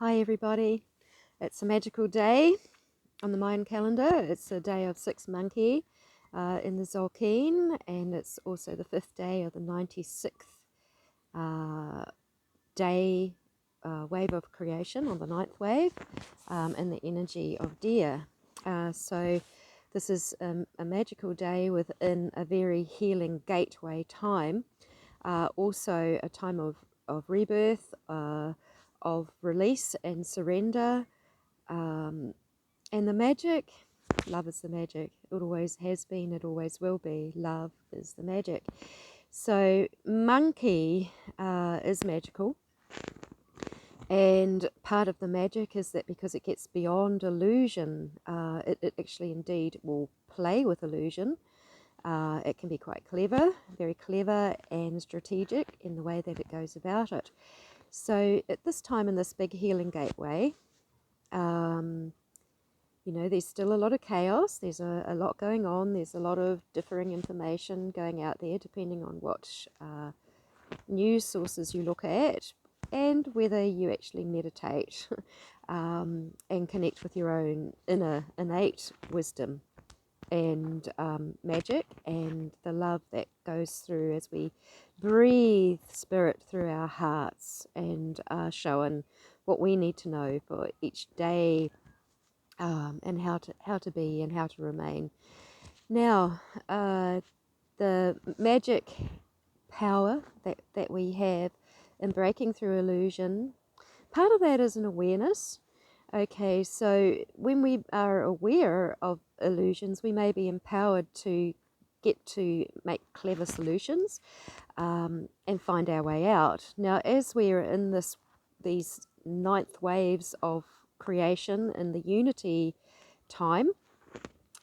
Hi everybody, it's a magical day on the Mayan calendar. It's a day of 6 Monkey in the Zolkeen, and it's also the 5th day of the 96th day wave of creation, on the 9th wave, in the energy of deer. So this is a magical day within a very healing gateway time, also a time of rebirth, of release and surrender, and the magic. Love is the magic. It always has been, it always will be. Love is the magic. So monkey is magical, and part of the magic is that because it gets beyond illusion, it actually indeed will play with illusion. It can be quite clever, very clever and strategic in the way that it goes about it. So at this time in this big healing gateway, there's still a lot of chaos. There's a lot going on. There's a lot of differing information going out there, depending on what news sources you look at and whether you actually meditate and connect with your own inner innate wisdom and magic and the love that goes through as we breathe spirit through our hearts and are shown what we need to know for each day, and how to be and how to remain. Now, the magic power that we have in breaking through illusion, part of that is an awareness. Okay, so when we are aware of illusions, we may be empowered to get to make clever solutions, and find our way out. Now, as we are in these 9th waves of creation in the unity time,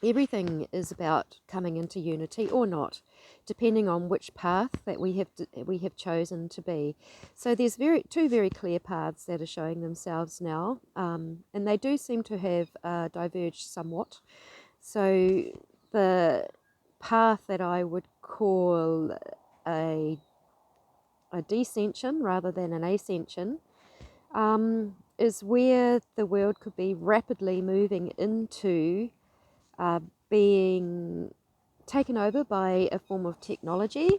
everything is about coming into unity or not, depending on which path that we have chosen to be. So there's two very clear paths that are showing themselves now, and they do seem to have diverged somewhat. So the path that I would call a descension rather than an ascension, is where the world could be rapidly moving into being taken over by a form of technology.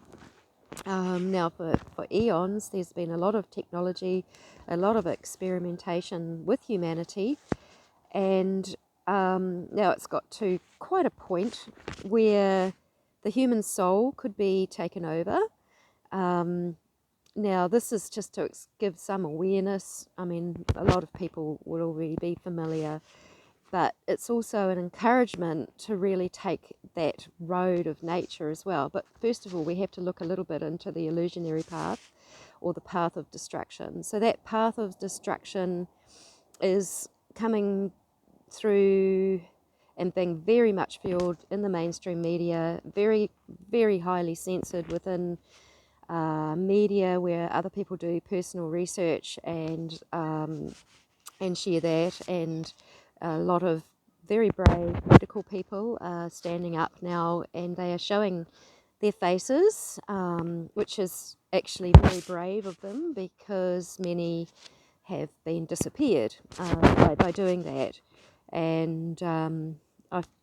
Now, for eons, there's been a lot of technology, a lot of experimentation with humanity, and now it's got to quite a point where the human soul could be taken over. Now, this is just to give some awareness. I mean, a lot of people will already be familiar, but it's also an encouragement to really take that road of nature as well. But first of all, we have to look a little bit into the illusionary path, or the path of destruction. So that path of destruction is coming through and being very much fueled in the mainstream media, very, very highly censored within media where other people do personal research and share that, and a lot of very brave medical people are standing up now, and they are showing their faces, which is actually very brave of them, because many have been disappeared by doing that. And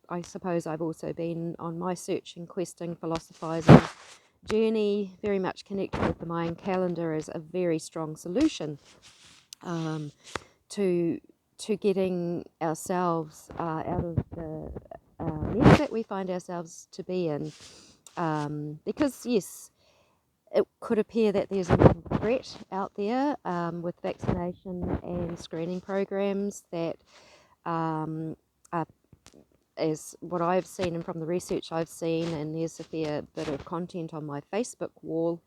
I suppose I've also been on my searching, questing, philosophizing journey, very much connected with the Mayan calendar as a very strong solution to getting ourselves out of the mess that we find ourselves to be in. Because yes, it could appear that there's a lot of threat out there with vaccination and screening programs that are, as what I've seen and from the research I've seen, and there's a fair bit of content on my Facebook wall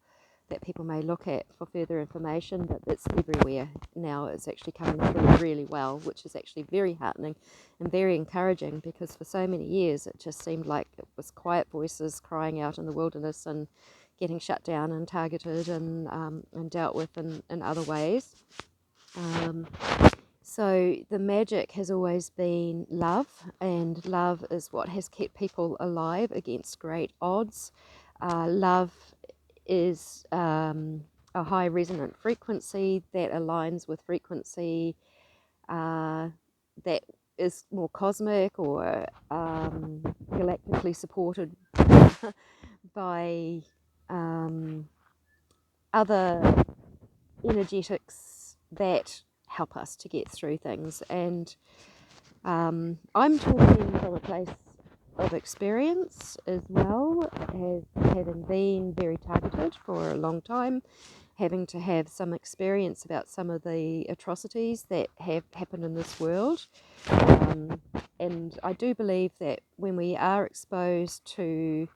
that people may look at for further information, but it's everywhere now. It's actually coming through really well, which is actually very heartening and very encouraging, because for so many years it just seemed like it was quiet voices crying out in the wilderness and getting shut down and targeted and dealt with in other ways. So the magic has always been love, and love is what has kept people alive against great odds. Love is a high resonant frequency that aligns with frequency that is more cosmic or galactically supported by other energetics that help us to get through things. And I'm talking from a place of experience as well, as having been very targeted for a long time, having to have some experience about some of the atrocities that have happened in this world. And I do believe that when we are exposed to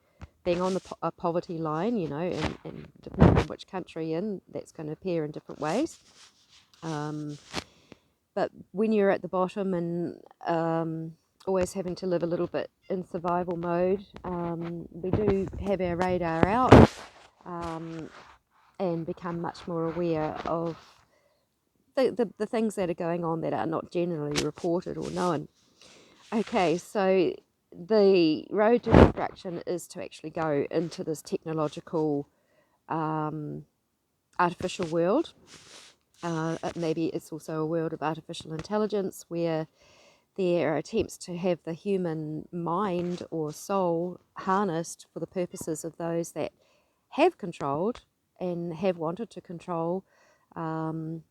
being on a poverty line, you know, and depending on which country that's going to appear in different ways. But when you're at the bottom and always having to live a little bit in survival mode, we do have our radar out and become much more aware of the things that are going on that are not generally reported or known. Okay, so the road to destruction is to actually go into this technological artificial world. Maybe it's also a world of artificial intelligence where there are attempts to have the human mind or soul harnessed for the purposes of those that have controlled and have wanted to control. And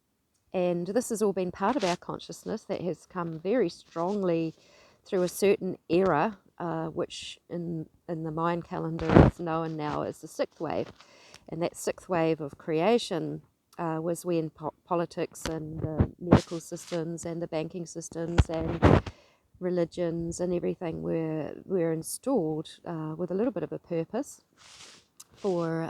this has all been part of our consciousness that has come very strongly through a certain era, which in the Mayan calendar is known now as the sixth wave. And that sixth wave of creation was when politics and the medical systems and the banking systems and religions and everything were installed with a little bit of a purpose for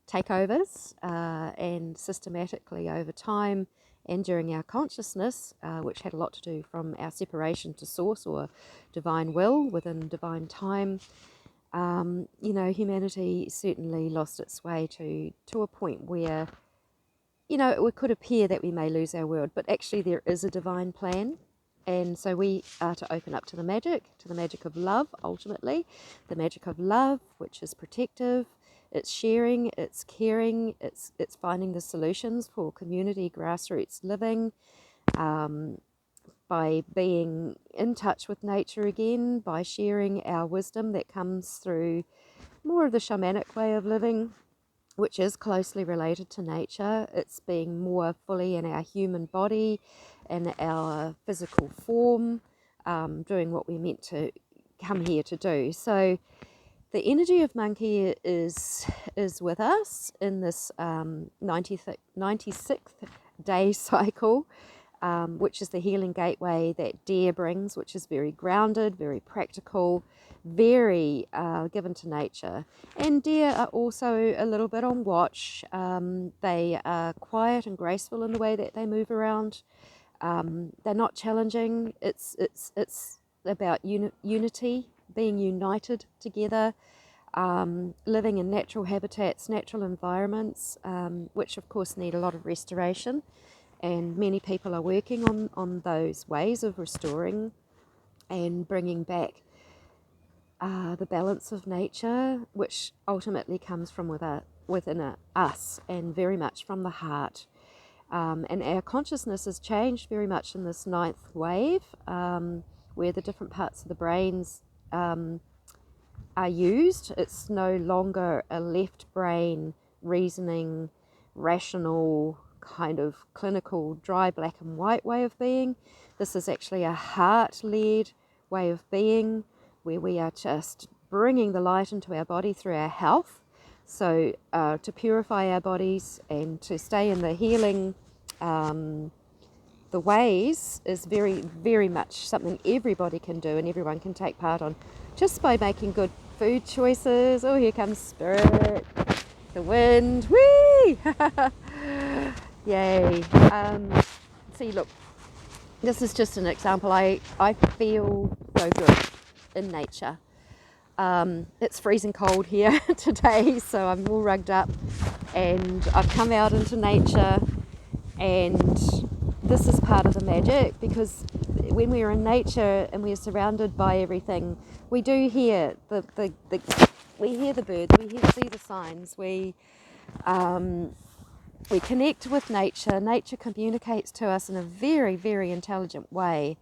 takeovers and systematically over time and during our consciousness, which had a lot to do from our separation to source or divine will within divine time. You know, humanity certainly lost its way to a point where, you know, it could appear that we may lose our world, but actually there is a divine plan. And so we are to open up to the magic of love, ultimately. The magic of love, which is protective, it's sharing, it's caring, it's finding the solutions for community grassroots living, by being in touch with nature again, by sharing our wisdom that comes through more of the shamanic way of living, which is closely related to nature. It's being more fully in our human body and our physical form, doing what we're meant to come here to do. So the energy of monkey is with us in this 96th day cycle, which is the healing gateway that deer brings, which is very grounded, very practical, very given to nature. And deer are also a little bit on watch. They are quiet and graceful in the way that they move around. They're not challenging. It's about unity, being united together, living in natural habitats, natural environments, which of course need a lot of restoration. And many people are working on those ways of restoring and bringing back the balance of nature, which ultimately comes from within us and very much from the heart. And our consciousness has changed very much in this ninth wave, where the different parts of the brains are used. It's no longer a left brain reasoning, rational, kind of clinical, dry black and white way of being. This is actually a heart-led way of being, where we are just bringing the light into our body through our health. So to purify our bodies and to stay in the healing, the ways is very, very much something everybody can do and everyone can take part on just by making good food choices. Oh, here comes Spirit, the wind, whee! Yay. See, look, this is just an example. I feel so good in nature. It's freezing cold here today, so I'm all rugged up and I've come out into nature, and this is part of the magic, because when we're in nature and we're surrounded by everything, we do hear we hear the birds, see the signs, we we connect with nature. Nature communicates to us in a very, very intelligent way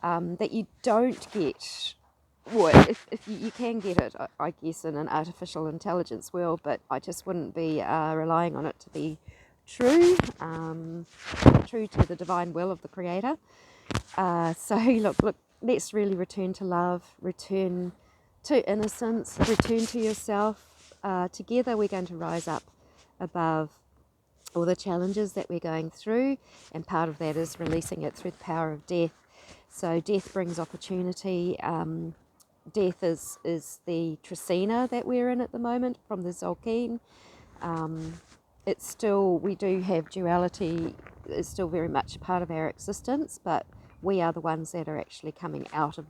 that you don't get. Well, if you can get it, I guess, in an artificial intelligence world, but I just wouldn't be relying on it to be true, true to the divine will of the Creator. So look, let's really return to love, return to innocence, return to yourself. Together we're going to rise up above all the challenges that we're going through, and part of that is releasing it through the power of death. So death brings opportunity. Death is the trecena that we're in at the moment from the Zolkeen. It's still, we do have duality, is still very much a part of our existence, but we are the ones that are actually coming out of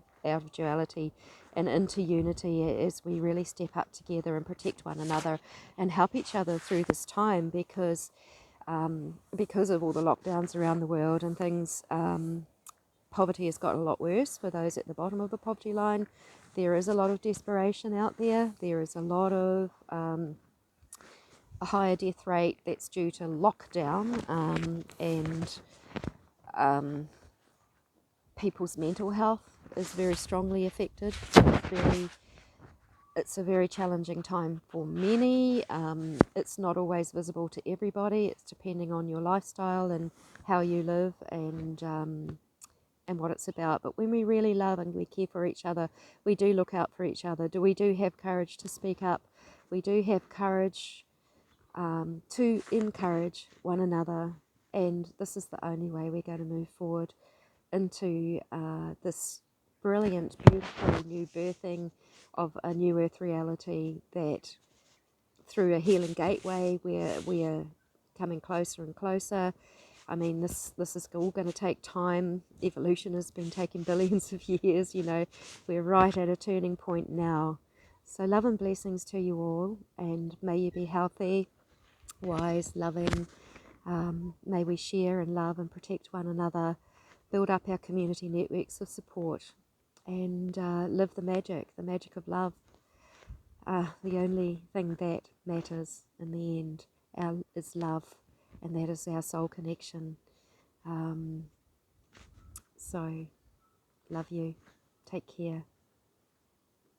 duality and into unity as we really step up together and protect one another and help each other through this time, because of all the lockdowns around the world and things. Poverty has gotten a lot worse for those at the bottom of the poverty line. There is a lot of desperation out there. There is a lot of a higher death rate that's due to lockdown and people's mental health is very strongly affected. It's a very challenging time for many. It's not always visible to everybody. It's depending on your lifestyle and how you live and what it's about. But when we really love and we care for each other, we do look out for each other. We do have courage to speak up. We do have courage to encourage one another. And this is the only way we're going to move forward into this brilliant, beautiful new birthing of a new earth reality, that through a healing gateway where we are coming closer and closer. I mean, this is all going to take time. Evolution has been taking billions of years, you know. We're right at a turning point now. So love and blessings to you all, and may you be healthy, wise, loving. May we share and love and protect one another, build up our community networks of support, and live the magic of love. The only thing that matters in the end is love, and that is our soul connection. So, love you. Take care.